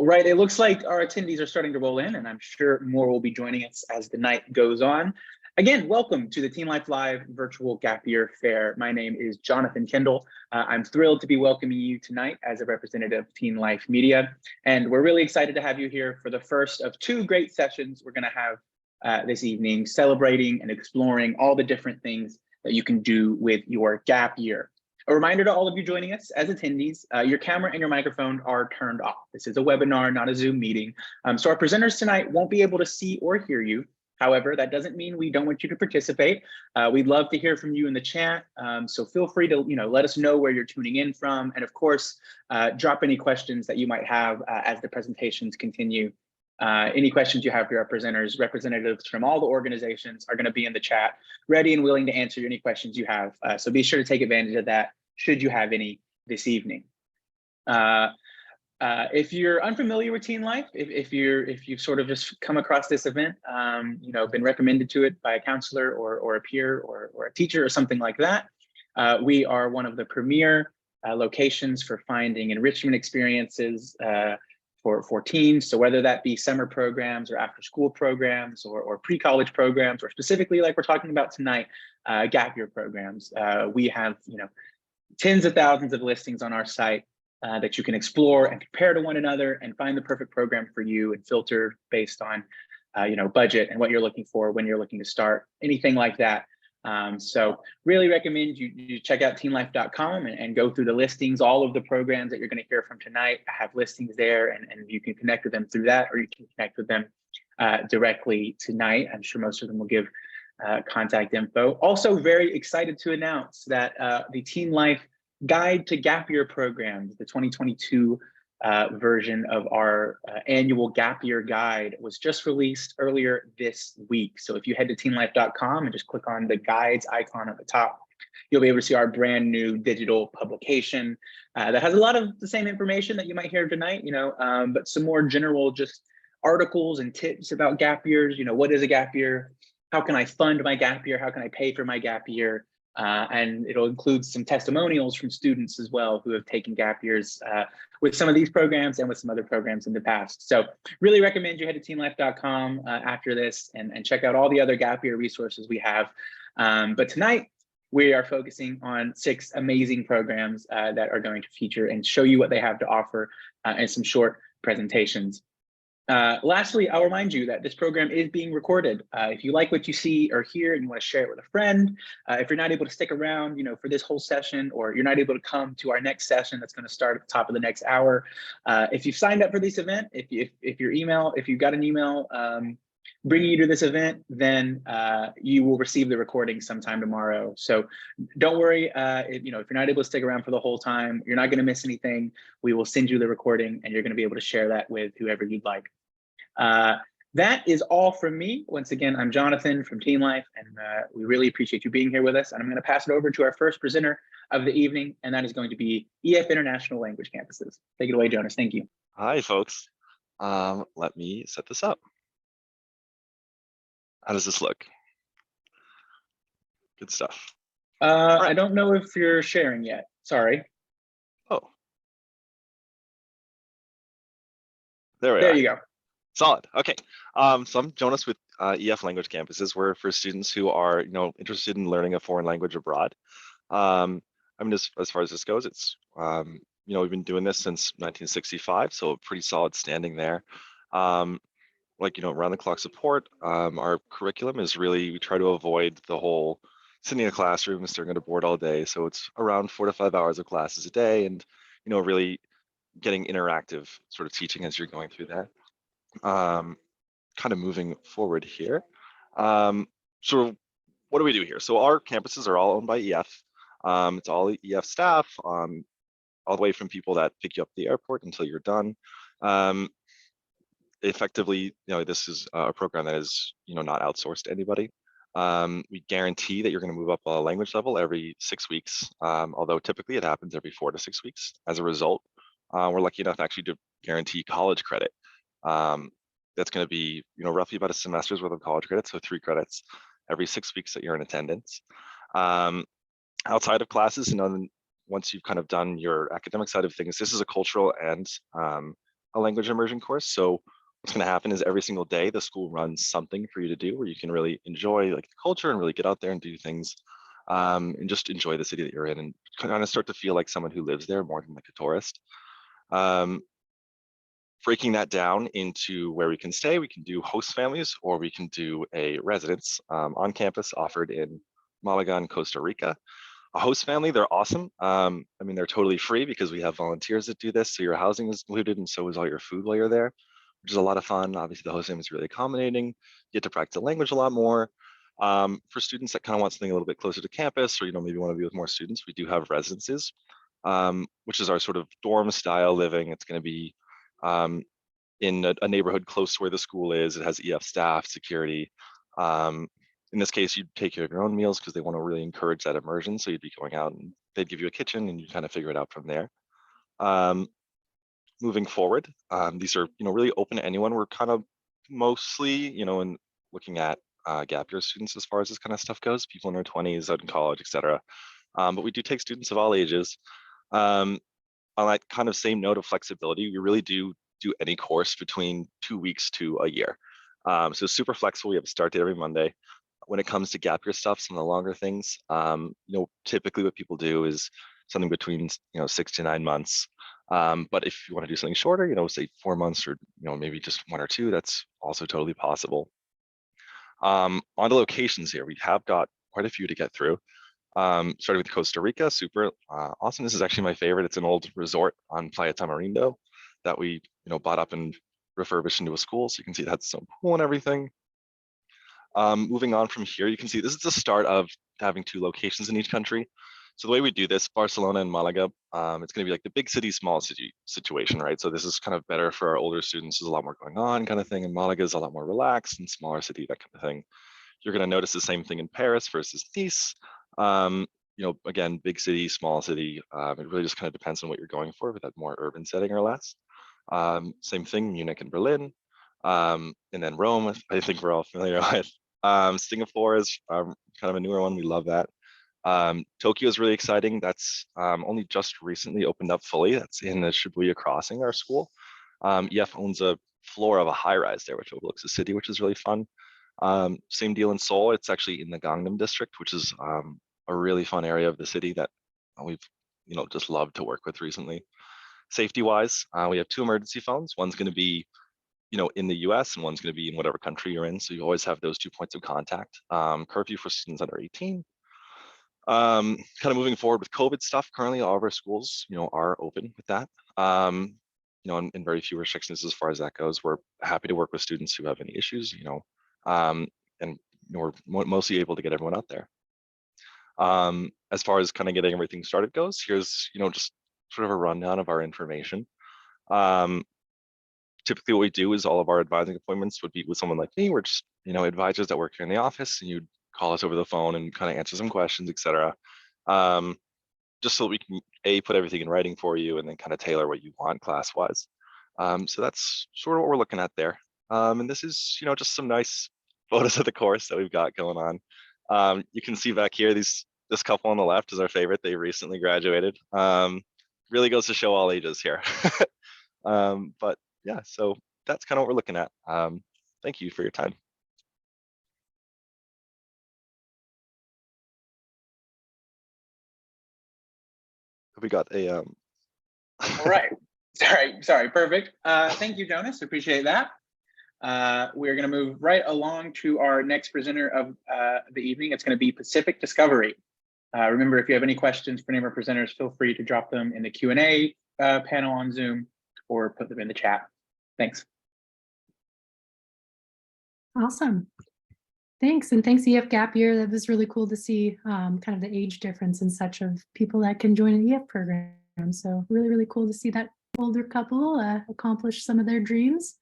Well, right, it looks like our attendees are starting to roll in, and I'm sure more will be joining us as the night goes on. Again, welcome to the TeenLife Live Virtual Gap Year Fair. My name is Jonathan Kendall. I'm thrilled to be welcoming you tonight as a representative of TeenLife Media, and we're really excited to have you here for the first of two great sessions we're going to have this evening, celebrating and exploring all the different things that you can do with your gap year. A reminder to all of you joining us as attendees, your camera and your microphone are turned off. This is a webinar, not a Zoom meeting. So our presenters tonight won't be able to see or hear you. However, that doesn't mean we don't want you to participate. We'd love to hear from you in the chat. So feel free to let us know where you're tuning in from. And of course, drop any questions that you might have as the presentations continue. Any questions you have for our presenters, representatives from all the organizations are going to be in the chat, ready and willing to answer any questions you have. So be sure to take advantage of that should you have any this evening. If you're unfamiliar with TeenLife, if you've sort of just come across this event, been recommended to it by a counselor or a peer or a teacher or something like that, we are one of the premier locations for finding enrichment experiences for teens. So whether that be summer programs or after school programs or pre-college programs, or specifically like we're talking about tonight, gap year programs, we have tens of thousands of listings on our site that you can explore and compare to one another and find the perfect program for you and filter based on budget and what you're looking for when you're looking to start, anything like that. So really recommend you check out teenlife.com and go through the listings. All of the programs that you're going to hear from tonight have listings there, and you can connect with them through that, or you can connect with them directly tonight. I'm sure most of them will give contact info. Also very excited to announce that the TeenLife Guide to Gap Year Programs, the 2022 version of our annual Gap Year Guide, was just released earlier this week. So if you head to teenlife.com and just click on the guides icon at the top, you'll be able to see our brand new digital publication that has a lot of the same information that you might hear tonight, but some more general just articles and tips about gap years. What is a gap year? How can I fund my gap year? How can I pay for my gap year? And it'll include some testimonials from students as well who have taken gap years with some of these programs and with some other programs in the past. So really recommend you head to teenlife.com after this and check out all the other gap year resources we have. But tonight, we are focusing on 6 amazing programs that are going to feature and show you what they have to offer in some short presentations. Lastly, I'll remind you that this program is being recorded. If you like what you see or hear and you want to share it with a friend, if you're not able to stick around, for this whole session, or you're not able to come to our next session that's going to start at the top of the next hour, if you've signed up for this event, if you've got an email bringing you to this event, then you will receive the recording sometime tomorrow. So don't worry, if you're not able to stick around for the whole time, you're not going to miss anything. We will send you the recording and you're going to be able to share that with whoever you'd like. That is all from me. Once again, I'm Jonathan from TeenLife, and we really appreciate you being here with us. And I'm going to pass it over to our first presenter of the evening, and that is going to be EF International Language Campuses. Take it away, Jonas. Thank you. Hi, folks. Let me set this up. How does this look? Good stuff. I don't know if you're sharing yet. Sorry. Oh. There we are. There you go. Solid. Okay. So I'm Jonas with EF Language Campuses. We're for students who are, interested in learning a foreign language abroad. As far as this goes, it's, we've been doing this since 1965, so a pretty solid standing there. Round the clock support. Our curriculum is really, we try to avoid the whole sitting in a classroom and staring at a board all day. So it's around 4 to 5 hours of classes a day, and, really getting interactive sort of teaching as you're going through that. Kind of moving forward here. So what do we do here? So our campuses are all owned by EF. It's all EF staff, all the way from people that pick you up at the airport until you're done. Effectively, this is a program that is, not outsourced to anybody. We guarantee that you're going to move up a language level every 6 weeks, although typically it happens every 4 to 6 weeks. As a result, we're lucky enough actually to guarantee college credit. That's going to be, roughly about a semester's worth of college credit, so 3 credits every 6 weeks that you're in attendance. Outside of classes, once you've kind of done your academic side of things, this is a cultural and a language immersion course. So what's going to happen is every single day the school runs something for you to do where you can really enjoy like the culture and really get out there and do things, and just enjoy the city that you're in and kind of start to feel like someone who lives there more than like a tourist. Um, Breaking that down into where we can stay, we can do host families or we can do a residence on campus offered in Malaga and Costa Rica. A host family, they're awesome. I mean, they're totally free because we have volunteers that do this. So your housing is included and so is all your food while you're there, which is a lot of fun. Obviously, the host family is really accommodating. You get to practice the language a lot more. For students that kind of want something a little bit closer to campus or, maybe want to be with more students, we do have residences, which is our sort of dorm style living. It's going to be in a neighborhood close to where the school is. It has EF staff, security. Um, in this case, you'd take care of your own meals because they want to really encourage that immersion. So you'd be going out and they'd give you a kitchen and you kind of figure it out from there. Moving forward, these are really open to anyone. We're kind of mostly in looking at gap year students as far as this kind of stuff goes, people in their 20s out in college, etc. But we do take students of all ages. On that kind of same note of flexibility, we really do any course between 2 weeks to a year. So super flexible. We have a start date every Monday. When it comes to gap year stuff, some of the longer things, typically what people do is something between 6 to 9 months. But if you want to do something shorter, say 4 months or maybe just 1 or 2, that's also totally possible. On the locations here, we have got quite a few to get through. Starting with Costa Rica, super awesome. This is actually my favorite. It's an old resort on Playa Tamarindo that we bought up and refurbished into a school. So you can see that's its own pool and everything. Moving on from here, you can see this is the start of having 2 locations in each country. So the way we do this, Barcelona and Malaga, it's going to be like the big city, small city situation, right? So this is kind of better for our older students. There's a lot more going on kind of thing. And Malaga is a lot more relaxed and smaller city, that kind of thing. You're going to notice the same thing in Paris versus Nice. Again, big city, small city. It really just kind of depends on what you're going for, with that more urban setting or less. Same thing, Munich and Berlin. And then Rome, I think we're all familiar with. Singapore is kind of a newer one. We love that. Tokyo is really exciting. That's only just recently opened up fully. That's in the Shibuya Crossing, our school. EF owns a floor of a high rise there, which overlooks the city, which is really fun. Same deal in Seoul. It's actually in the Gangnam district, which is a really fun area of the city that we've just loved to work with recently. Safety wise, we have 2 emergency phones. One's going to be in the US and one's going to be in whatever country you're in. So you always have those 2 points of contact. Curfew for students under 18. Kind of moving forward with COVID stuff, currently all of our schools are open with that. And very few restrictions as far as that goes. We're happy to work with students who have any issues, and we're mostly able to get everyone out there. As far as kind of getting everything started goes, here's just sort of a rundown of our information. Typically what we do is all of our advising appointments would be with someone like me. We're just advisors that work here in the office, and you'd call us over the phone and kind of answer some questions, etc. Just so that we can put everything in writing for you and then kind of tailor what you want class wise. So that's sort of what we're looking at there. And this is just some nice photos of the course that we've got going on. You can see back here, this couple on the left is our favorite. They recently graduated. Really goes to show all ages here. But yeah, so that's kind of what we're looking at. Thank you for your time. We got a All right. Sorry. Perfect. Thank you, Jonas. Appreciate that. We're going to move right along to our next presenter of the evening. It's going to be Pacific Discovery. Remember, if you have any questions for any of our presenters, feel free to drop them in the Q&A panel on Zoom or put them in the chat. Thanks. Awesome. Thanks. And thanks, EF Gap Year. That was really cool to see kind of the age difference and such of people that can join an EF program. So really, really cool to see that older couple accomplish some of their dreams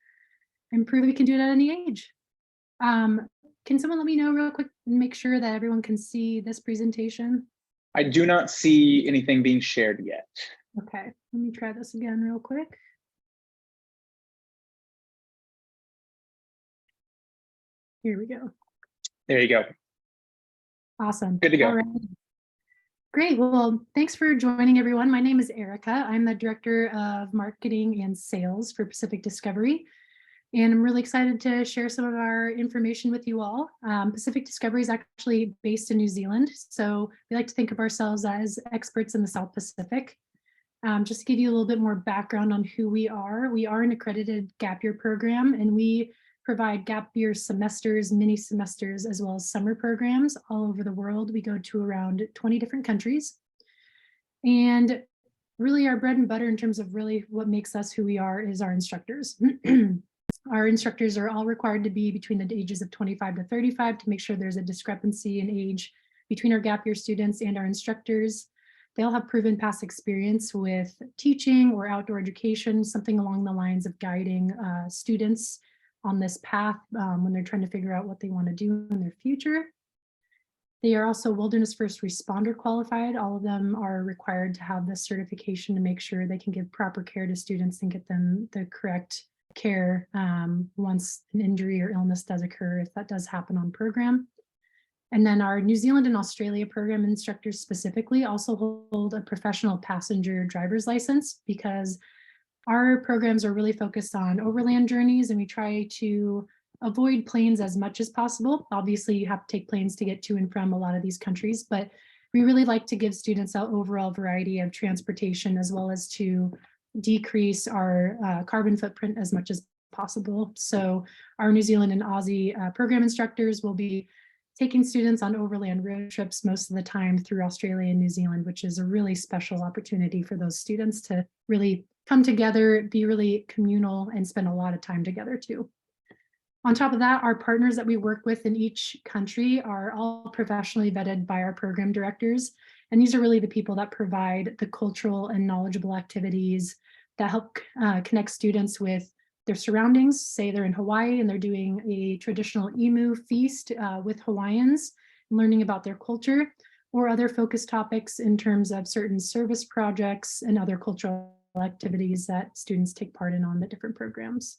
and prove we can do it at any age. Can someone let me know real quick and make sure that everyone can see this presentation? I do not see anything being shared yet. Okay, let me try this again real quick. Here we go. There you go. Awesome. Good to go. All right. Great. Well, thanks for joining, everyone. My name is Erica. I'm the Director of Marketing and Sales for Pacific Discovery, and I'm really excited to share some of our information with you all. Pacific Discovery is actually based in New Zealand, so we like to think of ourselves as experts in the South Pacific. Just to give you a little bit more background on who we are an accredited gap year program, and we provide gap year semesters, mini semesters, as well as summer programs all over the world. We go to around 20 different countries. And really our bread and butter in terms of really what makes us who we are is our instructors. Our instructors are all required to be between the ages of 25 to 35 to make sure there's a discrepancy in age between our gap year students and our instructors. They'll have proven past experience with teaching or outdoor education, something along the lines of guiding students on this path when they're trying to figure out what they want to do in their future. They are also Wilderness First Responder qualified. All of them are required to have this certification to make sure they can give proper care to students and get them the correct care once an injury or illness does occur, if that does happen on program. And then our New Zealand and Australia program instructors specifically also hold a professional passenger driver's license, because our programs are really focused on overland journeys and we try to avoid planes as much as possible. Obviously, you have to take planes to get to and from a lot of these countries, but we really like to give students an overall variety of transportation as well as to decrease our carbon footprint as much as possible. So our New Zealand and Aussie program instructors will be taking students on overland road trips most of the time through Australia and New Zealand, which is a really special opportunity for those students to really come together, be really communal, and spend a lot of time together too. On top of that, our partners that we work with in each country are all professionally vetted by our program directors. And these are really the people that provide the cultural and knowledgeable activities that help connect students with their surroundings. Say they're in Hawaii and they're doing a traditional emu feast with Hawaiians, learning about their culture, or other focus topics in terms of certain service projects and other cultural activities that students take part in on the different programs.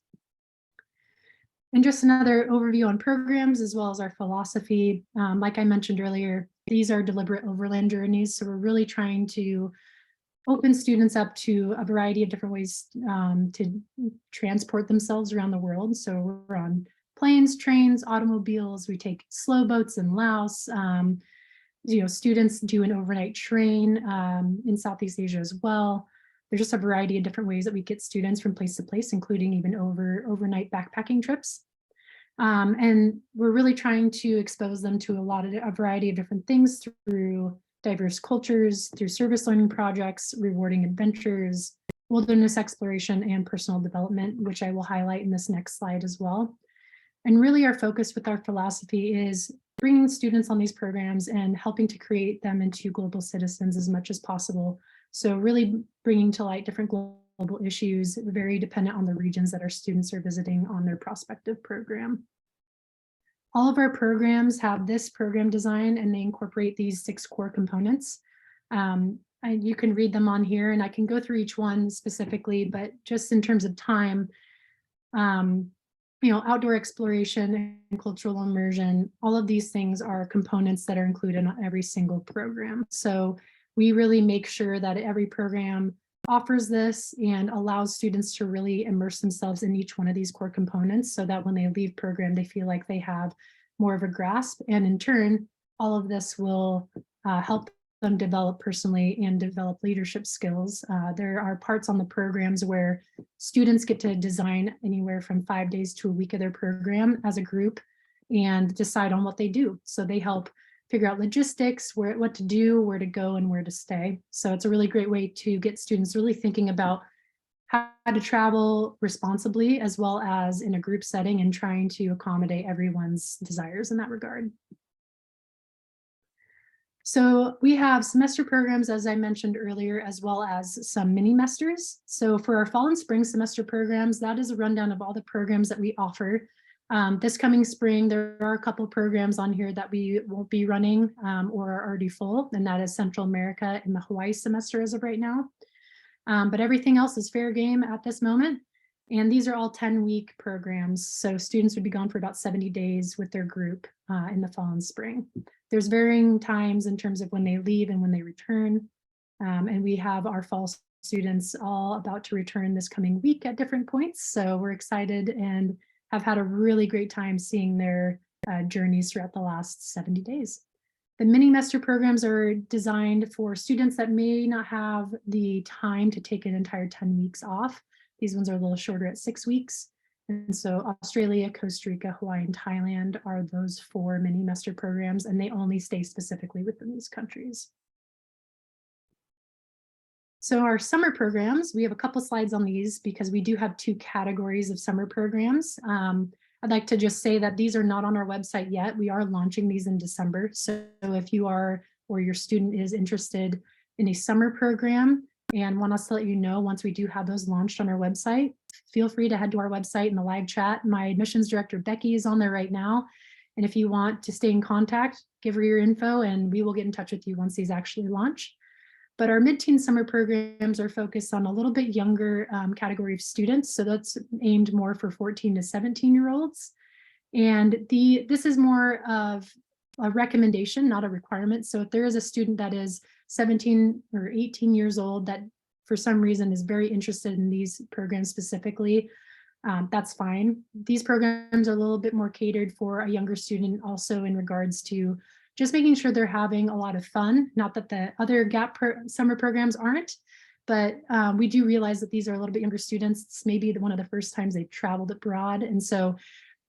And just another overview on programs as well as our philosophy. Like I mentioned earlier, these are deliberate overland journeys. So we're really trying to open students up to a variety of different ways to transport themselves around the world. So we're on planes, trains, automobiles. We take slow boats in Laos. Students do an overnight train in Southeast Asia as well. There's just a variety of different ways that we get students from place to place, including even overnight backpacking trips. And we're really trying to expose them to a variety of different things through diverse cultures, through service learning projects, rewarding adventures, wilderness exploration, and personal development, which I will highlight in this next slide as well. And really our focus with our philosophy is bringing students on these programs and helping to create them into global citizens as much as possible. So really bringing to light different global issues, very dependent on the regions that our students are visiting on their prospective program. All of our programs have this program design and they incorporate these 6 core components. You can read them on here and I can go through each one specifically, but just in terms of time, outdoor exploration and cultural immersion, all of these things are components that are included on every single program. So we really make sure that every program offers this and allows students to really immerse themselves in each one of these core components so that when they leave program, they feel like they have more of a grasp. And in turn, all of this will help them develop personally and develop leadership skills. There are parts on the programs where students get to design anywhere from 5 days to a week of their program as a group and decide on what they do. So they help figure out logistics, what to do, where to go, and where to stay. So it's a really great way to get students really thinking about how to travel responsibly, as well as in a group setting and trying to accommodate everyone's desires in that regard. So we have semester programs, as I mentioned earlier, as well as some mini-mesters. So for our fall and spring semester programs, that is a rundown of all the programs that we offer. This coming spring, there are a couple of programs on here that we won't be running or are already full, and that is Central America and the Hawaii semester as of right now. But everything else is fair game at this moment. And these are all 10-week programs. So students would be gone for about 70 days with their group in the fall and spring. There's varying times in terms of when they leave and when they return. And we have our fall students all about to return this coming week at different points. So we're excited and have had a really great time seeing their journeys throughout the last 70 days. The mini-semester programs are designed for students that may not have the time to take an entire 10 weeks off. These ones are a little shorter at 6 weeks. And so Australia, Costa Rica, Hawaii, and Thailand are those 4 mini-semester programs, and they only stay specifically within these countries. So our summer programs, we have a couple slides on these because we do have 2 categories of summer programs. I'd like to just say that these are not on our website yet. We are launching these in December. So if you are or your student is interested in a summer program and want us to let you know once we do have those launched on our website, feel free to head to our website in the live chat. My admissions director, Becky, is on there right now. And if you want to stay in contact, give her your info and we will get in touch with you once these actually launch. But our mid-teen summer programs are focused on a little bit younger category of students. So that's aimed more for 14 to 17-year-olds. And this is more of a recommendation, not a requirement. So if there is a student that is 17 or 18 years old that for some reason is very interested in these programs specifically, that's fine. These programs are a little bit more catered for a younger student also in regards to just making sure they're having a lot of fun. Not that the other summer programs aren't, but we do realize that these are a little bit younger students. It's maybe one of the first times they've traveled abroad. And so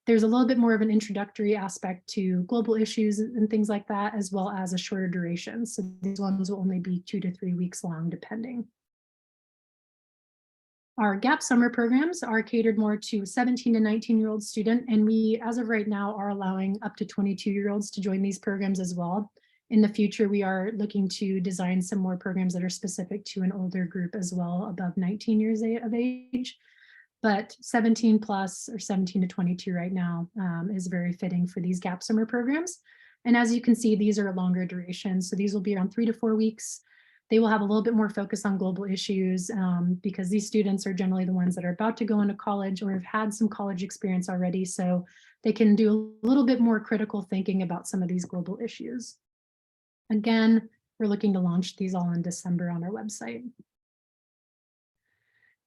there's a little bit more of an introductory aspect to global issues and things like that, as well as a shorter duration. So these ones will only be 2 to 3 weeks long, depending. Our gap summer programs are catered more to 17 to 19-year-old student, and we, as of right now, are allowing up to 22-year-olds to join these programs as well. In the future, we are looking to design some more programs that are specific to an older group as well, above 19 years of age. But 17 plus or 17 to 22 right now is very fitting for these gap summer programs. And as you can see, these are a longer duration. So these will be around 3 to 4 weeks. They will have a little bit more focus on global issues because these students are generally the ones that are about to go into college or have had some college experience already. So they can do a little bit more critical thinking about some of these global issues. Again, we're looking to launch these all in December on our website.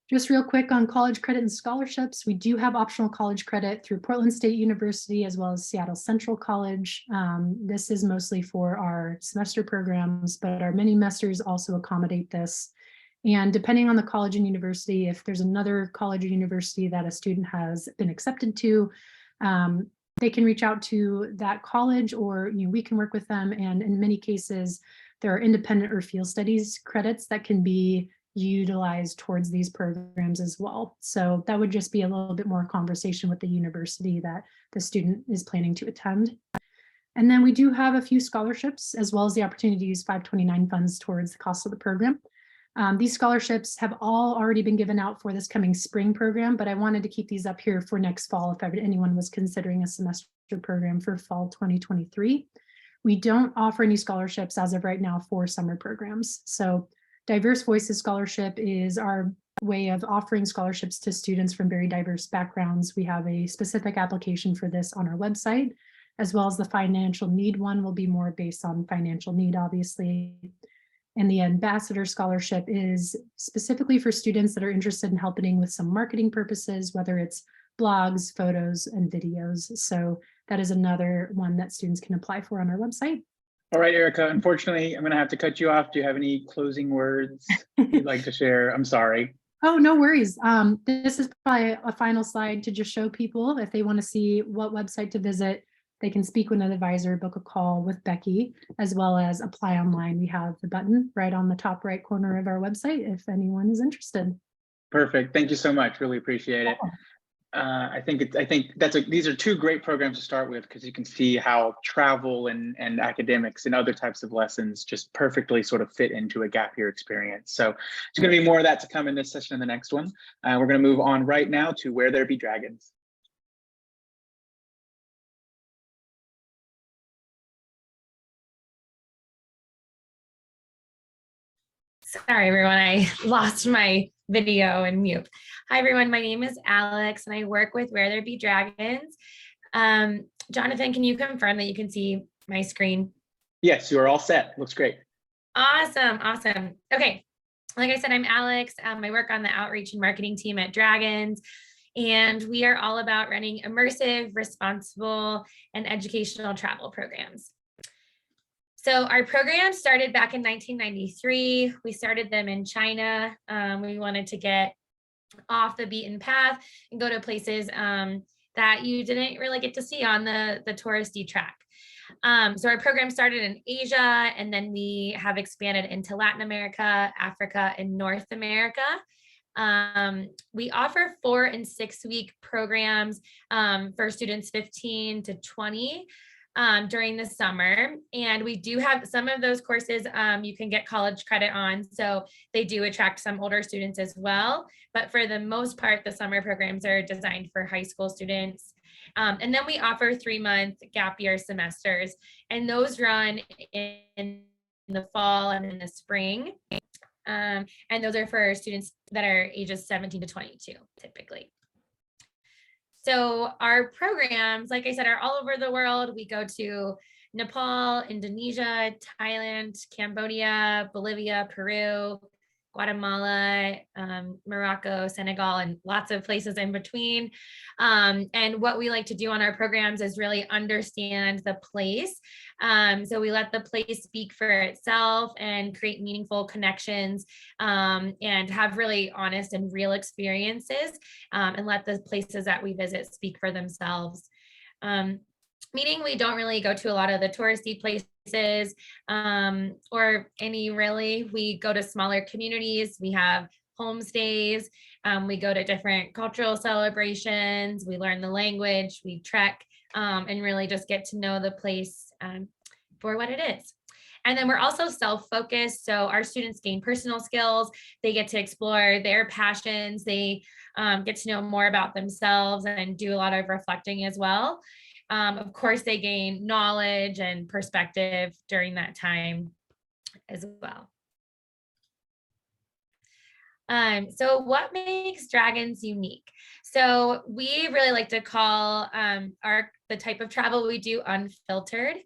Just real quick on college credit and scholarships, we do have optional college credit through Portland State University as well as Seattle Central College. This is mostly for our semester programs, but our mini semesters also accommodate this. And depending on the college and university, if there's another college or university that a student has been accepted to, they can reach out to that college or we can work with them. And in many cases, there are independent or field studies credits that can be utilized towards these programs as well. So that would just be a little bit more conversation with the university that the student is planning to attend. And then we do have a few scholarships as well as the opportunity to use 529 funds towards the cost of the program. These scholarships have all already been given out for this coming spring program, but I wanted to keep these up here for next fall if anyone was considering a semester program for fall 2023. We don't offer any scholarships as of right now for summer programs. So Diverse Voices Scholarship is our way of offering scholarships to students from very diverse backgrounds. We have a specific application for this on our website, as well as the financial need one will be more based on financial need, obviously. And the Ambassador Scholarship is specifically for students that are interested in helping with some marketing purposes, whether it's blogs, photos, and videos. So that is another one that students can apply for on our website. All right, Erica, unfortunately, I'm going to have to cut you off. Do you have any closing words you'd like to share? I'm sorry. Oh, no worries. This is probably a final slide to just show people if they want to see what website to visit, they can speak with an advisor, book a call with Becky, as well as apply online. We have the button right on the top right corner of our website if anyone is interested. Perfect. Thank you so much. Really appreciate it. I think these are 2 great programs to start with because you can see how travel and academics and other types of lessons just perfectly sort of fit into a gap year experience. So there's going to be more of that to come in this session and the next one. We're going to move on right now to Where There Be Dragons. Sorry, everyone, I lost my video and mute. Hi, everyone. My name is Alex, and I work with Where There Be Dragons. Jonathan, can you confirm that you can see my screen? Yes, you are all set. Looks great. Awesome. Awesome. Okay. Like I said, I'm Alex. I work on the outreach and marketing team at Dragons, and we are all about running immersive, responsible, and educational travel programs. So our program started back in 1993. We started them in China. We wanted to get off the beaten path and go to places that you didn't really get to see on the touristy track. So our program started in Asia, and then we have expanded into Latin America, Africa, and North America. We offer 4 and 6 week programs for students 15 to 20 during the summer. And we do have some of those courses you can get college credit on. So they do attract some older students as well. But for the most part, the summer programs are designed for high school students. And then we offer 3-month gap year semesters, and those run in the fall and in the spring. And those are for students that are ages 17 to 22, typically. So our programs, like I said, are all over the world. We go to Nepal, Indonesia, Thailand, Cambodia, Bolivia, Peru, Guatemala, Morocco, Senegal, and lots of places in between. And what we like to do on our programs is really understand the place. So we let the place speak for itself and create meaningful connections, and have really honest and real experiences, and let the places that we visit speak for themselves. Meaning we don't really go to a lot of the touristy places, or any really. We go to smaller communities. We have homestays. We go to different cultural celebrations. We learn the language. We trek, and really just get to know the place for what it is. And then we're also self-focused. So our students gain personal skills. They get to explore their passions. They get to know more about themselves and do a lot of reflecting as well. Of course, they gain knowledge and perspective during that time as well. So what makes Dragons unique? So we really like to call the type of travel we do unfiltered.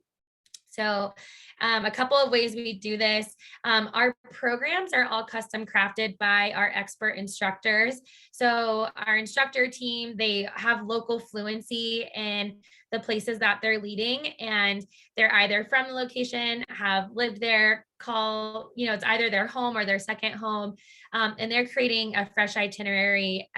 So a couple of ways we do this. Our programs are all custom crafted by our expert instructors. So our instructor team, they have local fluency in the places that they're leading, and they're either from the location, have lived there, it's either their home or their second home, and they're creating a fresh itinerary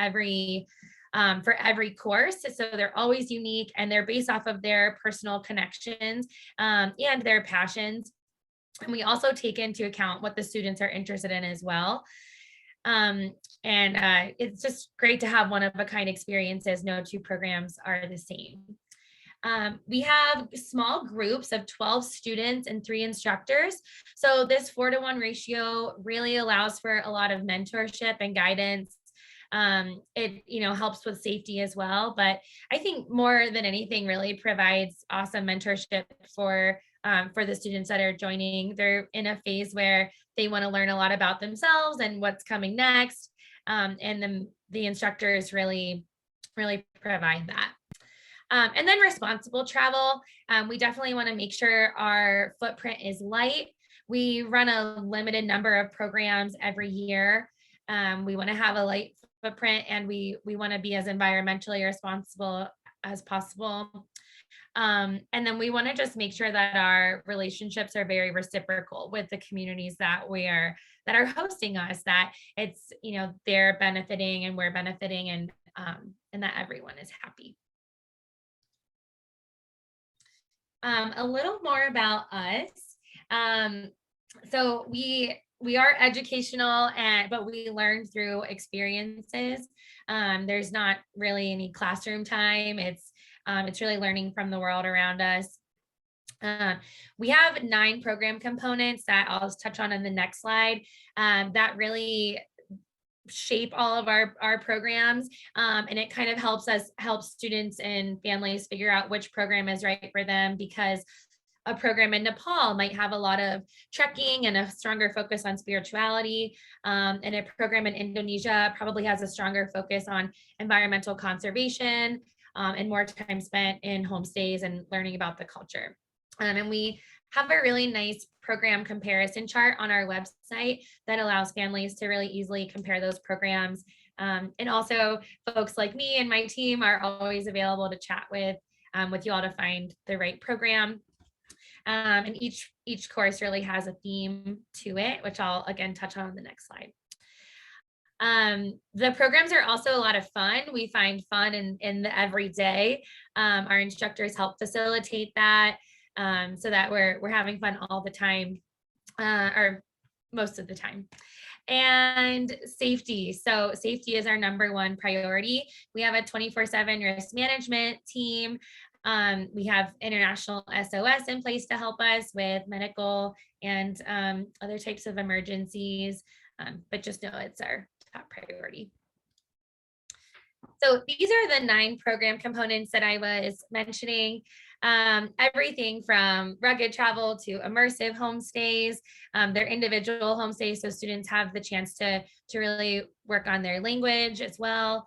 for every course. So they're always unique, and they're based off of their personal connections and their passions. And we also take into account what the students are interested in as well. And it's just great to have one-of-a-kind experiences. No two programs are the same. We have small groups of 12 students and 3 instructors. So this 4-to-1 ratio really allows for a lot of mentorship and guidance. It helps with safety as well, but I think more than anything really provides awesome mentorship for the students that are joining. They're in a phase where they want to learn a lot about themselves and what's coming next, and the instructors really provide that. And then responsible travel. We definitely want to make sure our footprint is light. We run a limited number of programs every year. We want to have a light footprint, and we want to be as environmentally responsible as possible. And then we want to just make sure that our relationships are very reciprocal with the communities that are hosting us, that it's, they're benefiting and we're benefiting, and that everyone is happy. A little more about us. So we are educational, but we learn through experiences. There's not really any classroom time. It's really learning from the world around us. We have 9 program components that I'll touch on in the next slide that really shape all of our programs, and it kind of helps students and families figure out which program is right for them, because a program in Nepal might have a lot of trekking and a stronger focus on spirituality. And a program in Indonesia probably has a stronger focus on environmental conservation and more time spent in homestays and learning about the culture. And we have a really nice program comparison chart on our website that allows families to really easily compare those programs. And also folks like me and my team are always available to chat with you all to find the right program. And each course really has a theme to it, which I'll again touch on the next slide. The programs are also a lot of fun. We find fun in the everyday. Our instructors help facilitate that so that we're having fun all the time, or most of the time. And safety. So safety is our #1 priority. We have a 24/7 risk management team. We have international SOS in place to help us with medical and other types of emergencies, but just know it's our top priority. So these are the 9 program components that I was mentioning. Everything from rugged travel to immersive homestays. They're individual homestays, so students have the chance to really work on their language as well.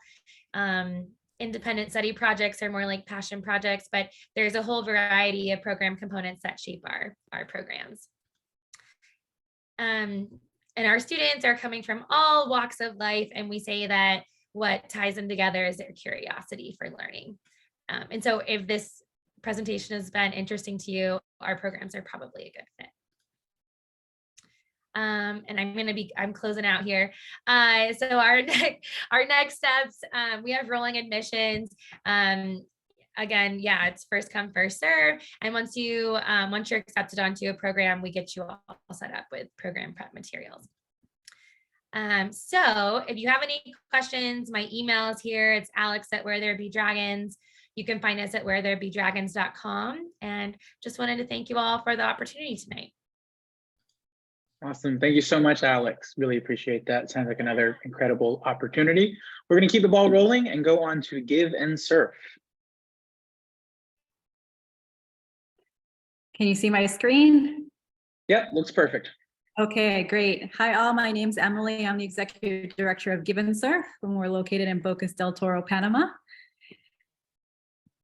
Independent study projects are more like passion projects, but there's a whole variety of program components that shape our programs. And our students are coming from all walks of life, and we say that what ties them together is their curiosity for learning. And so if this presentation has been interesting to you, our programs are probably a good fit. And I'm closing out here. So our next steps, we have rolling admissions. Again, yeah, it's first come, first serve. And once you're accepted onto a program, we get you all set up with program prep materials. So if you have any questions, my email is here. It's alex@wheretherebe-dragons. You can find us at wheretherebe-dragons.com. And just wanted to thank you all for the opportunity tonight. Awesome. Thank you so much, Alex. Really appreciate that. Sounds like another incredible opportunity. We're going to keep the ball rolling and go on to Give and Surf. Can you see my screen? Yep, looks perfect. Okay, great. Hi all, my name's Emily. I'm the Executive Director of Give and Surf, and we're located in Bocas del Toro, Panama.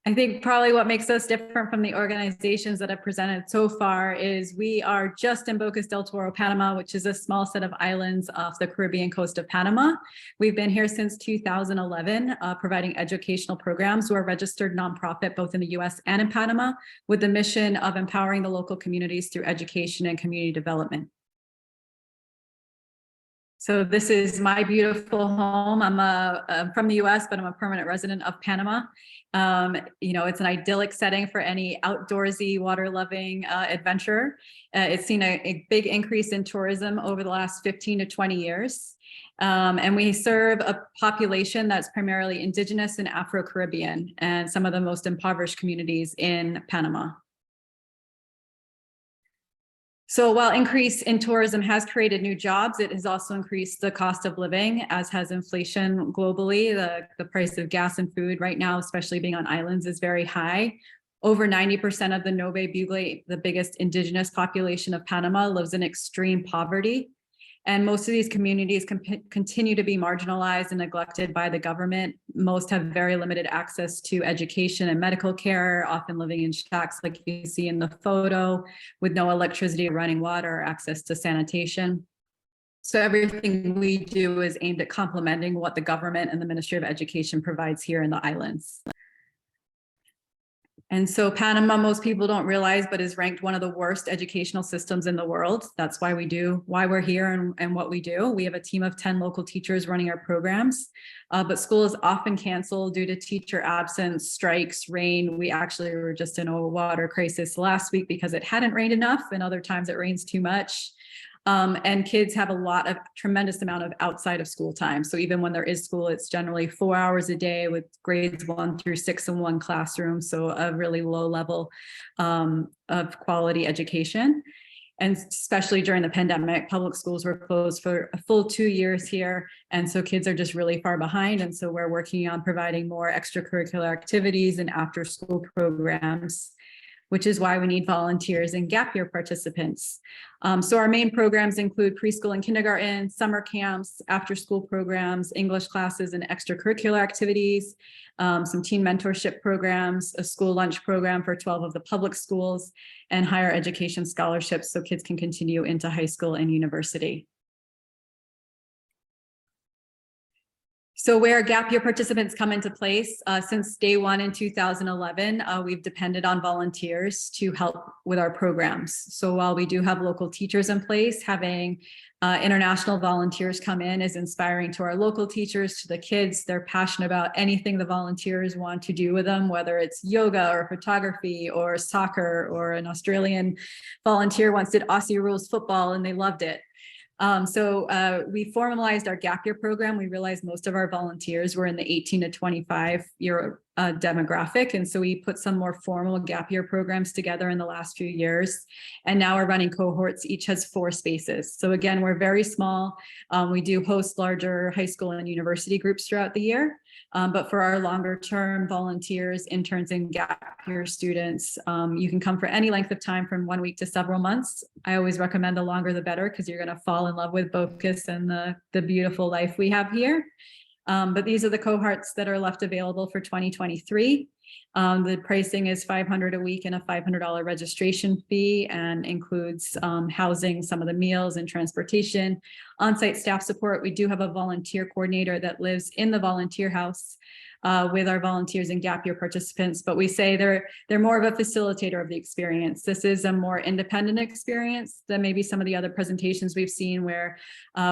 I think probably what makes us different from the organizations that have presented so far is we are just in Bocas del Toro, Panama, which is a small set of islands off the Caribbean coast of Panama. We've been here since 2011, providing educational programs. We're a registered nonprofit both in the US and in Panama, with the mission of empowering the local communities through education and community development. So this is my beautiful home. I'm from the US, but I'm a permanent resident of Panama. It's an idyllic setting for any outdoorsy, water-loving adventurer. It's seen a big increase in tourism over the last 15 to 20 years. And we serve a population that's primarily indigenous and Afro-Caribbean, and some of the most impoverished communities in Panama. So while increase in tourism has created new jobs, it has also increased the cost of living, as has inflation globally. The price of gas and food right now, especially being on islands, is very high. Over 90% of the Nobe Bugle, the biggest indigenous population of Panama, lives in extreme poverty. And most of these communities continue to be marginalized and neglected by the government. Most have very limited access to education and medical care, often living in shacks like you see in the photo, with no electricity, running water, or access to sanitation. So everything we do is aimed at complementing what the government and the Ministry of Education provides here in the islands. And so Panama, most people don't realize, but is ranked one of the worst educational systems in the world. That's why we're here and what we do. We have a team of 10 local teachers running our programs, but school is often canceled due to teacher absence, strikes, rain. We actually were just in a water crisis last week because it hadn't rained enough, and other times it rains too much. And kids have a tremendous amount of outside of school time. So even when there is school, it's generally 4 hours a day with grades 1 through 6 in one classroom. So a really low level of quality education. And especially during the pandemic, public schools were closed for a full 2 years here. And so kids are just really far behind. And so we're working on providing more extracurricular activities and after school programs. which is why we need volunteers and gap year participants. So our main programs include preschool and kindergarten, summer camps, after school programs, English classes and extracurricular activities, some teen mentorship programs, a school lunch program for 12 of the public schools, and higher education scholarships so kids can continue into high school and university. So where gap year participants come into place, since day one in 2011, we've depended on volunteers to help with our programs. So while we do have local teachers in place, having international volunteers come in is inspiring to our local teachers, to the kids. They're passionate about anything the volunteers want to do with them, whether it's yoga or photography or soccer, or an Australian volunteer once did Aussie rules football and they loved it. So we formalized our gap year program. We realized most of our volunteers were in the 18 to 25 year demographic. And so we put some more formal gap year programs together in the last few years. And now we're running cohorts. Each has 4 spaces. So again, we're very small. We do host larger high school and university groups throughout the year. But for our longer term volunteers, interns, and gap year students, you can come for any length of time from 1 week to several months. I always recommend the longer the better, because you're going to fall in love with Bocas and the beautiful life we have here. But these are the cohorts that are left available for 2023. The pricing is $500 a week and a $500 registration fee, and includes housing, some of the meals and transportation, on-site staff support. We do have a volunteer coordinator that lives in the volunteer house with our volunteers and gap year participants, but we say they're more of a facilitator of the experience. This is a more independent experience than maybe some of the other presentations we've seen, where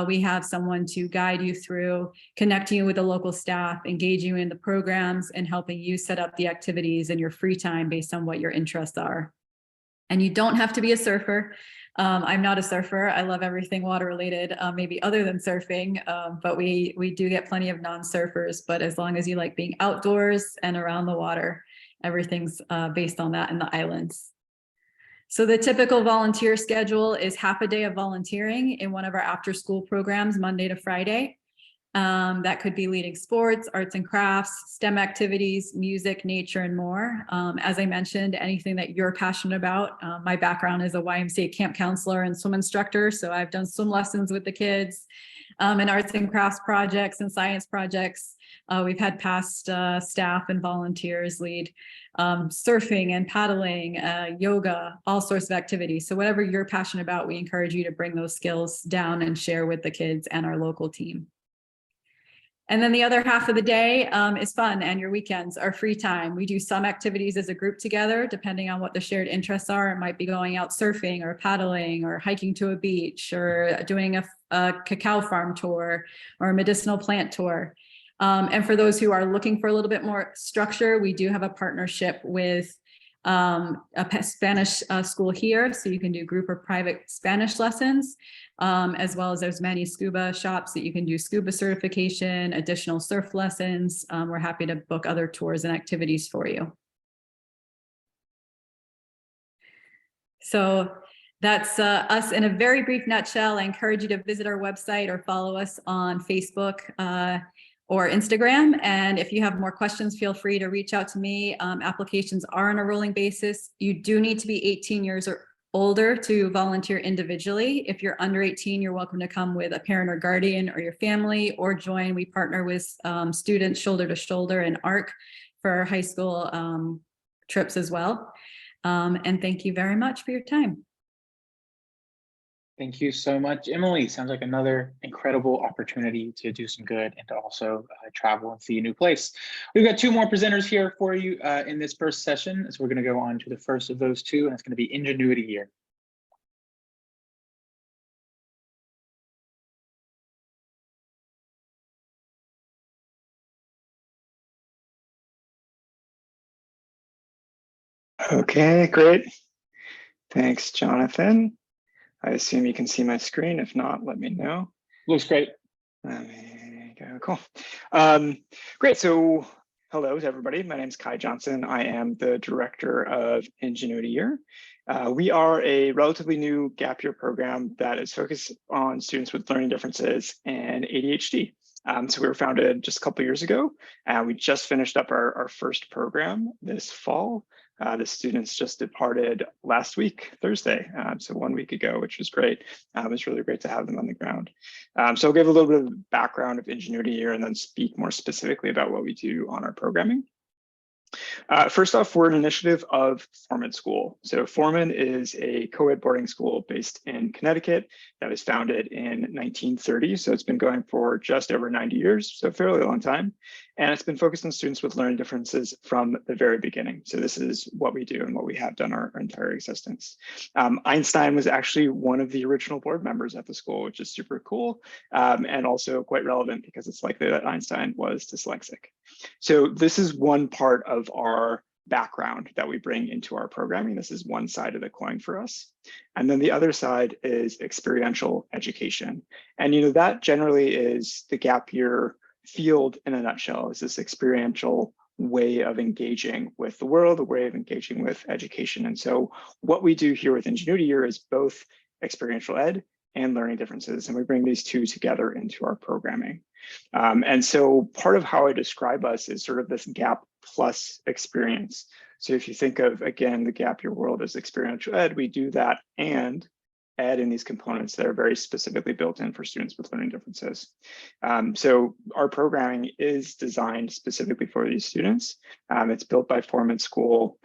we have someone to guide you through, connecting you with the local staff, engage you in the programs, and helping you set up the activities in your free time based on what your interests are. And you don't have to be a surfer. I'm not a surfer. I love everything water related, maybe other than surfing, but we do get plenty of non-surfers. But as long as you like being outdoors and around the water, everything's based on that in the islands. So the typical volunteer schedule is half a day of volunteering in one of our after school programs, Monday to Friday. That could be leading sports, arts and crafts, STEM activities, music, nature, and more. As I mentioned, anything that you're passionate about. My background is a YMCA camp counselor and swim instructor, so I've done swim lessons with the kids, and arts and crafts projects and science projects. We've had past staff and volunteers lead surfing and paddling, yoga, all sorts of activities. So whatever you're passionate about, we encourage you to bring those skills down and share with the kids and our local team. And then the other half of the day is fun, and your weekends are free time. We do some activities as a group together, depending on what the shared interests are. It might be going out surfing or paddling or hiking to a beach or doing a cacao farm tour or a medicinal plant tour. And for those who are looking for a little bit more structure, we do have a partnership with a Spanish school here, so you can do group or private Spanish lessons, as well as there's many scuba shops that you can do scuba certification, additional surf lessons. We're happy to book other tours and activities for you. So that's us in a very brief nutshell. I encourage you to visit our website or follow us on Facebook or Instagram. And if you have more questions, feel free to reach out to me. Applications are on a rolling basis. You do need to be 18 years or older to volunteer individually. If you're under 18, you're welcome to come with a parent or guardian or your family, or join. We partner with students shoulder to shoulder in ARC for our high school trips as well. And thank you very much for your time. Thank you so much, Emily. Sounds like another incredible opportunity to do some good and to also travel and see a new place. We've got 2 more presenters here for you in this first session. So we're going to go on to the first of those 2, and it's going to be Ingenuity Year. Okay, great. Thanks, Jonathan. I assume you can see my screen. If not, let me know. Looks great. There you go, cool. Great, so hello to everybody. My name is Kai Johnson. I am the director of Ingenuity Year. We are a relatively new gap year program that is focused on students with learning differences and ADHD. So we were founded just a couple of years ago, and we just finished up our first program this fall. The students just departed last week, Thursday, so 1 week ago, which was great. It was really great to have them on the ground. So I'll give a little bit of background of Ingenuity Year and then speak more specifically about what we do on our programming. First off, we're an initiative of Forman School. So Forman is a co-ed boarding school based in Connecticut that was founded in 1930. So it's been going for just over 90 years, so a fairly long time. And it's been focused on students with learning differences from the very beginning. So this is what we do and what we have done our entire existence. Einstein was actually one of the original board members at the school, which is super cool and also quite relevant because it's likely that Einstein was dyslexic. So this is one part of our background that we bring into our programming. This is one side of the coin for us. And then the other side is experiential education. And that generally is the gap year field in a nutshell, is this experiential way of engaging with the world, a way of engaging with education. And so what we do here with Ingenuity Year is both experiential ed and learning differences. And we bring these two together into our programming. And so part of how I describe us is sort of this gap plus experience. So if you think of, again, the gap year world as experiential ed, we do that and add in these components that are very specifically built in for students with learning differences. So our programming is designed specifically for these students. It's built by Forman School.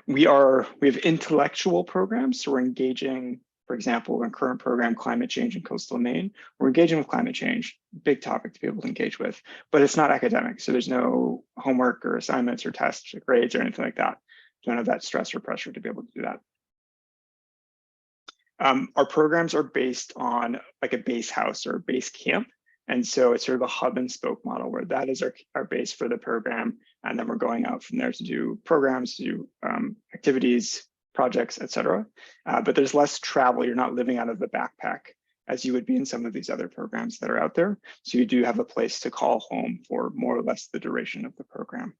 We have intellectual programs, so we're engaging. For example, in current program, climate change in coastal Maine, we're engaging with climate change, big topic to be able to engage with, but it's not academic. So there's no homework or assignments or tests or grades or anything like that. Don't have that stress or pressure to be able to do that. Our programs are based on like a base house or a base camp. And so it's sort of a hub and spoke model where that is our base for the program. And then we're going out from there to do programs, to do activities, projects, et cetera. But there's less travel. You're not living out of the backpack as you would be in some of these other programs that are out there. So you do have a place to call home for more or less the duration of the program.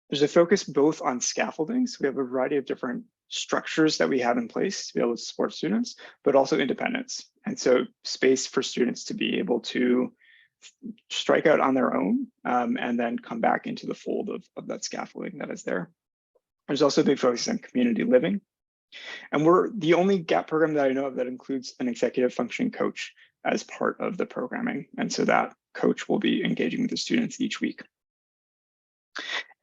There's a focus both on scaffolding. So we have a variety of different structures that we have in place to be able to support students, but also independence. And so space for students to be able to strike out on their own and then come back into the fold of that scaffolding that is there. There's also a big focus on community living. And we're the only GAP program that I know of that includes an executive function coach as part of the programming. And so that coach will be engaging with the students each week.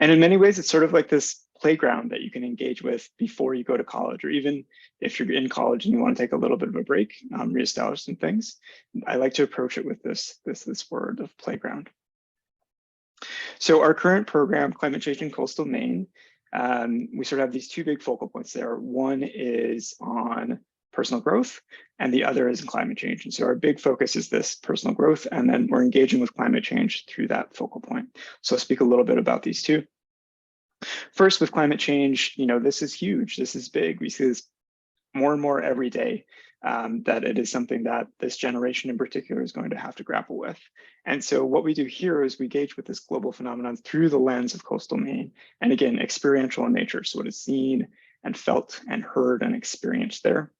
And in many ways, it's sort of like this playground that you can engage with before you go to college, or even if you're in college and you want to take a little bit of a break, reestablish some things. I like to approach it with this word of playground. So our current program, Climate Change in Coastal Maine, we sort of have these two big focal points there. One is on personal growth, and the other is in climate change. And so our big focus is this personal growth, and then we're engaging with climate change through that focal point. So I'll speak a little bit about these two. First, with climate change, this is huge. This is big. We see this more and more every day, that it is something that this generation in particular is going to have to grapple with. And so what we do here is we engage with this global phenomenon through the lens of coastal Maine, and again, experiential in nature. So what is seen and felt and heard and experienced there.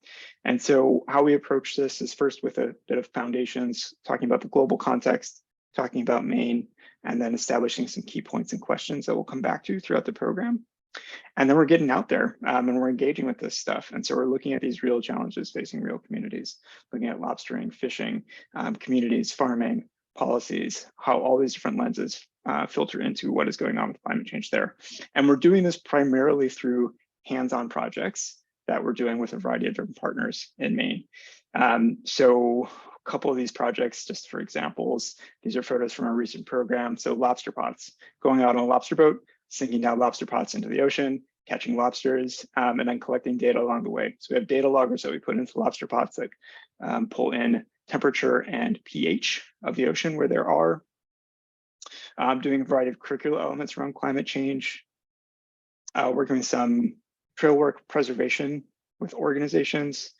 And so how we approach this is first with a bit of foundations, talking about the global context, talking about Maine, and then establishing some key points and questions that we'll come back to throughout the program. And then we're getting out there and we're engaging with this stuff. And so we're looking at these real challenges facing real communities, looking at lobstering, fishing, communities, farming, policies, how all these different lenses filter into what is going on with climate change there. And we're doing this primarily through hands-on projects that we're doing with a variety of different partners in Maine. So a couple of these projects, just for examples, these are photos from our recent program. So lobster pots, going out on a lobster boat, sinking down lobster pots into the ocean, catching lobsters, and then collecting data along the way. So we have data loggers that we put into lobster pots that pull in temperature and pH of the ocean where there are. Doing a variety of curricular elements around climate change, working with some trail work preservation with organizations,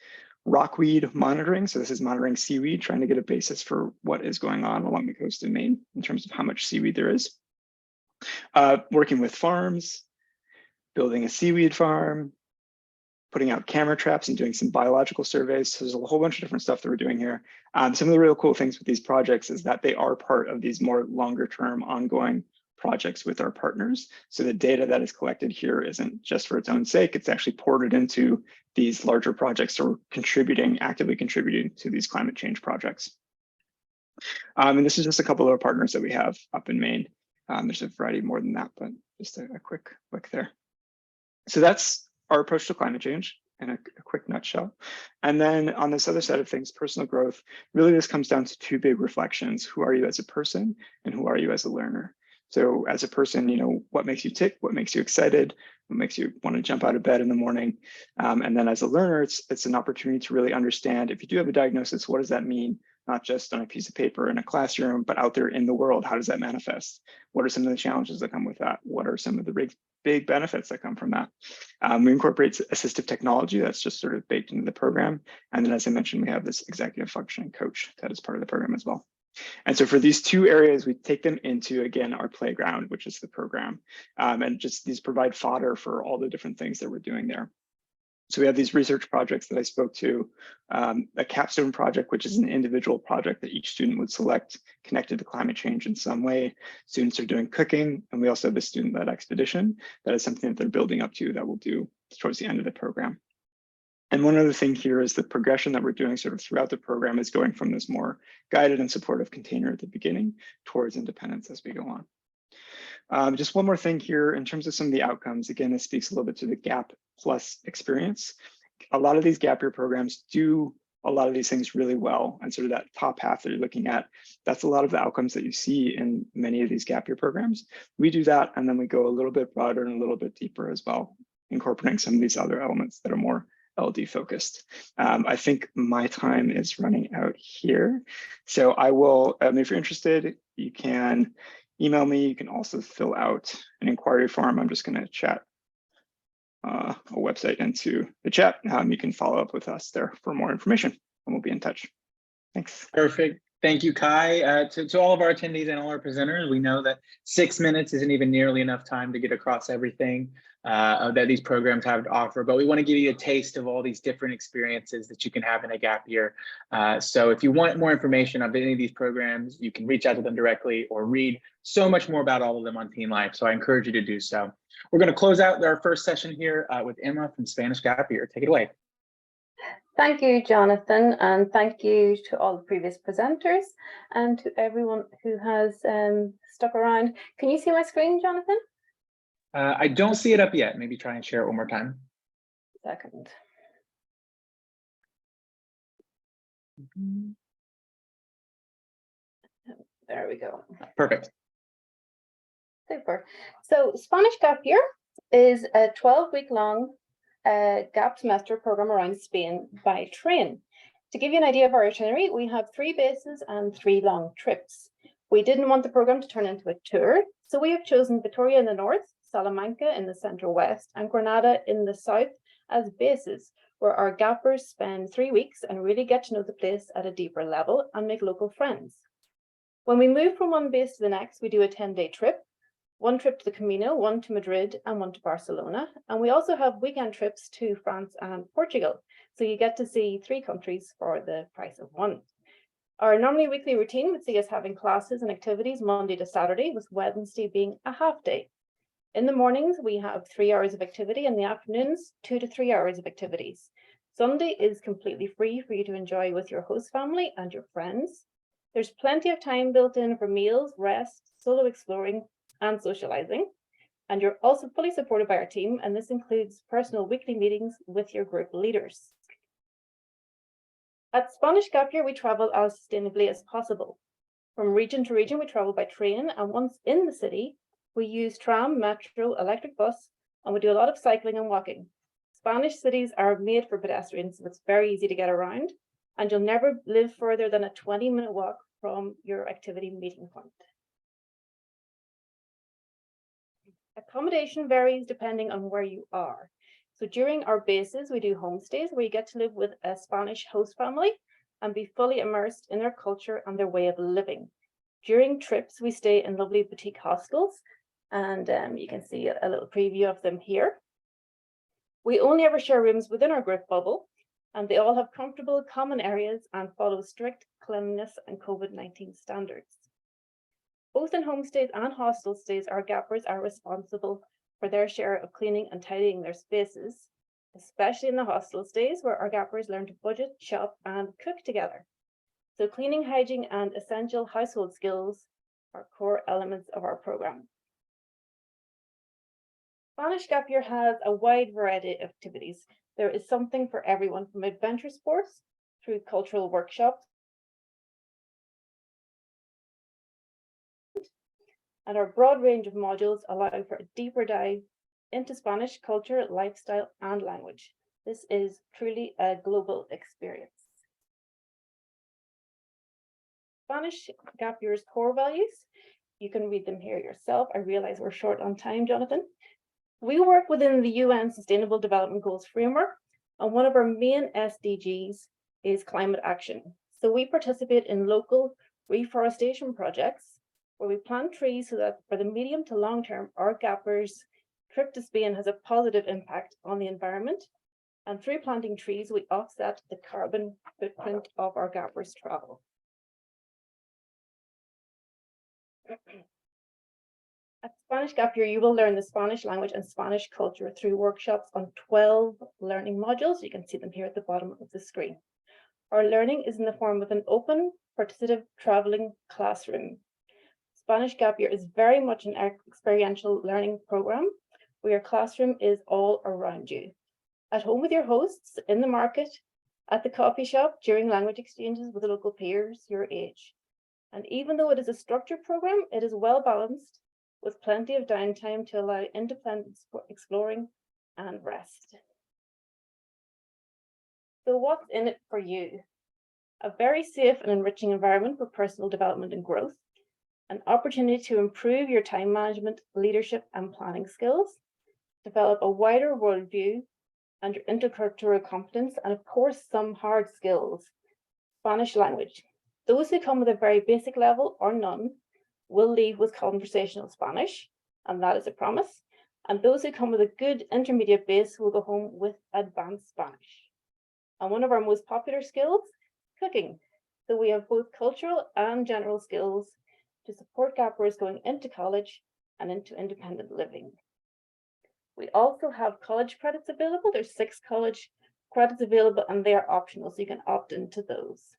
rockweed monitoring. So this is monitoring seaweed, trying to get a basis for what is going on along the coast of Maine in terms of how much seaweed there is. Working with farms, building a seaweed farm, putting out camera traps and doing some biological surveys. So there's a whole bunch of different stuff that we're doing here. Some of the real cool things with these projects is that they are part of these more longer term ongoing projects with our partners. So the data that is collected here isn't just for its own sake, it's actually ported into these larger projects or actively contributing to these climate change projects. And this is just a couple of our partners that we have up in Maine. There's a variety more than that, but just a quick look there. So that's our approach to climate change in a quick nutshell. And then on this other side of things, personal growth, really this comes down to two big reflections. Who are you as a person and who are you as a learner? So as a person, you know, what makes you tick, what makes you excited, what makes you want to jump out of bed in the morning. And then as a learner, it's an opportunity to really understand, if you do have a diagnosis, what does that mean? Not just on a piece of paper in a classroom, but out there in the world, how does that manifest? What are some of the challenges that come with that? What are some of the big benefits that come from that? We incorporate assistive technology that's just sort of baked into the program. And then, as I mentioned, we have this executive functioning coach that is part of the program as well. And so for these two areas, we take them into, again, our playground, which is the program. And just these provide fodder for all the different things that we're doing there. So we have these research projects that I spoke to, a capstone project, which is an individual project that each student would select connected to climate change in some way. Students are doing cooking, and we also have a student-led expedition that is something that they're building up to that we'll do towards the end of the program. And one other thing here is the progression that we're doing sort of throughout the program is going from this more guided and supportive container at the beginning towards independence as we go on. Just one more thing here in terms of some of the outcomes. Again, this speaks a little bit to the GAP plus experience. A lot of these gap year programs do a lot of these things really well. And sort of that top half that you're looking at, that's a lot of the outcomes that you see in many of these gap year programs. We do that, and then we go a little bit broader and a little bit deeper as well, incorporating some of these other elements that are more LD focused. I think my time is running out here. So I will, if you're interested, you can email me. You can also fill out an inquiry form. I'm just going to chat a website into the chat. You can follow up with us there for more information, and we'll be in touch. Thanks. Perfect. Thank you, Kai. To all of our attendees and all our presenters, we know that 6 minutes isn't even nearly enough time to get across everything that these programs have to offer, but we want to give you a taste of all these different experiences that you can have in a gap year. So if you want more information on any of these programs, you can reach out to them directly or read so much more about all of them on TeenLife. So I encourage you to do so. We're going to close out our first session here with Emma from Spanish Gap Year. Take it away. Thank you, Jonathan, and thank you to all the previous presenters and to everyone who has stuck around. Can you see my screen, Jonathan? I don't see it up yet. Maybe try and share it one more time. Second. There we go. Perfect. Super. So Spanish Gap Year is a 12-week-long gap semester program around Spain by train. To give you an idea of our itinerary, we have 3 bases and 3 long trips. We didn't want the program to turn into a tour, so we have chosen Vitoria in the north, Salamanca in the central west, and Granada in the south as bases, where our gappers spend 3 weeks and really get to know the place at a deeper level and make local friends. When we move from one base to the next, we do a 10-day trip. 1 trip to the Camino, 1 to Madrid, and 1 to Barcelona. And we also have weekend trips to France and Portugal. So you get to see 3 countries for the price of 1. Our normally weekly routine would see us having classes and activities Monday to Saturday, with Wednesday being a half day. In the mornings, we have 3 hours of activity. In the afternoons, 2 to 3 hours of activities. Sunday is completely free for you to enjoy with your host family and your friends. There's plenty of time built in for meals, rest, solo exploring, and socializing, and you're also fully supported by our team, and this includes personal weekly meetings with your group leaders. At Spanish Gap Year, we travel as sustainably as possible. From region to region, we travel by train, and once in the city, we use tram, metro, electric bus, and we do a lot of cycling and walking. Spanish cities are made for pedestrians, so it's very easy to get around, and you'll never live further than a 20-minute walk from your activity meeting point. Accommodation varies depending on where you are. So during our bases, we do homestays where you get to live with a Spanish host family and be fully immersed in their culture and their way of living. During trips, we stay in lovely boutique hostels, and you can see a little preview of them here. We only ever share rooms within our group bubble, and they all have comfortable common areas and follow strict cleanliness and COVID-19 standards. Both in homestays and hostel stays, our gappers are responsible for their share of cleaning and tidying their spaces, especially in the hostel stays where our gappers learn to budget, shop, and cook together. So cleaning, hygiene, and essential household skills are core elements of our program. Spanish Gap Year has a wide variety of activities. There is something for everyone, from adventure sports through cultural workshops and our broad range of modules allowing for a deeper dive into Spanish culture, lifestyle, and language. This is truly a global experience. Spanish Gap Year's core values, you can read them here yourself. I realize we're short on time, Jonathan. We work within the UN Sustainable Development Goals framework, and one of our main SDGs is climate action. So we participate in local reforestation projects where we plant trees so that for the medium to long term, our gappers' trip to Spain has a positive impact on the environment. And through planting trees, we offset the carbon footprint of our gappers' travel. At Spanish Gap Year, you will learn the Spanish language and Spanish culture through workshops on 12 learning modules. You can see them here at the bottom of the screen. Our learning is in the form of an open, participative traveling classroom. Spanish Gap Year is very much an experiential learning program where your classroom is all around you. At home with your hosts, in the market, at the coffee shop, during language exchanges with local peers your age. And even though it is a structured program, it is well balanced with plenty of downtime to allow independent exploring and rest. So what's in it for you? A very safe and enriching environment for personal development and growth, an opportunity to improve your time management, leadership, and planning skills, develop a wider worldview and your intercultural competence, and of course, some hard skills. Spanish language. Those who come with a very basic level or none will leave with conversational Spanish, and that is a promise. And those who come with a good intermediate base will go home with advanced Spanish. And one of our most popular skills, cooking. So we have both cultural and general skills to support gappers going into college and into independent living. We also have college credits available. There's 6 college credits available and they are optional, so you can opt into those.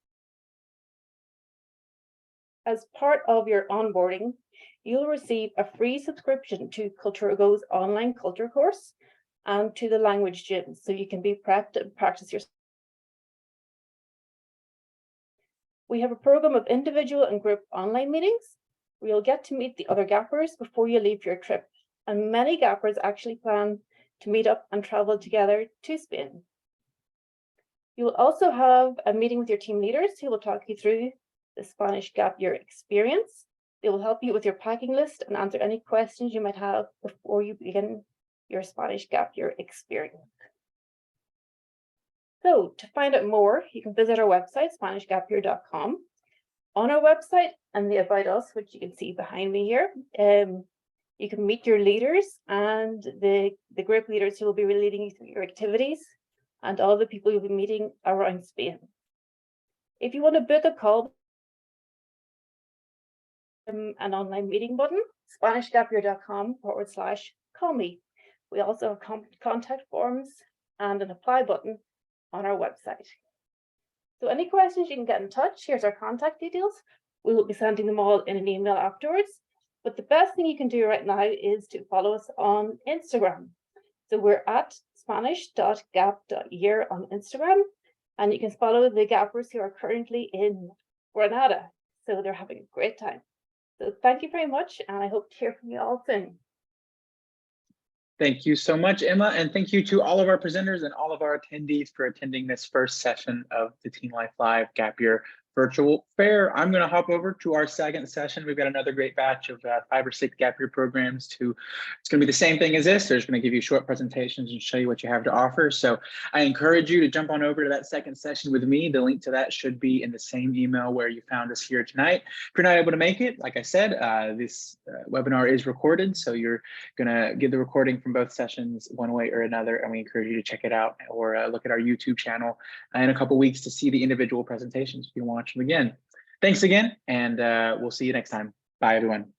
As part of your onboarding, you'll receive a free subscription to Culturago's online culture course and to the language gym, so you can be practice your. We have a program of individual and group online meetings where you'll get to meet the other gappers before you leave your trip. And many gappers actually plan to meet up and travel together to Spain. You will also have a meeting with your team leaders who will talk you through the Spanish Gap Year experience. They will help you with your packing list and answer any questions you might have before you begin your Spanish Gap Year experience. So to find out more, you can visit our website, SpanishGapYear.com. On our website and the About Us, which you can see behind me here, you can meet your leaders and the group leaders who will be leading you through your activities and all the people you'll be meeting around Spain. If you want to book a call, an online meeting button, SpanishGapYear.com/call me. We also have contact forms and an apply button on our website. So any questions, you can get in touch. Here's our contact details. We will be sending them all in an email afterwards. But the best thing you can do right now is to follow us on Instagram. So we're at spanish.gap.year on Instagram, and you can follow the gappers who are currently in Granada. So they're having a great time. So thank you very much, and I hope to hear from you all soon. Thank you so much, Emma, and thank you to all of our presenters and all of our attendees for attending this first session of the TeenLife Live Gap Year Virtual Fair. I'm going to hop over to our second session. We've got another great batch of 5 or 6 Gap Year programs. It's going to be the same thing as this. They're just going to give you short presentations and show you what you have to offer. So I encourage you to jump on over to that second session with me. The link to that should be in the same email where you found us here tonight. If you're not able to make it, like I said, this webinar is recorded. So you're going to get the recording from both sessions one way or another. And we encourage you to check it out or look at our YouTube channel in a couple weeks to see the individual presentations if you want them again. Thanks again, and we'll see you next time. Bye, everyone.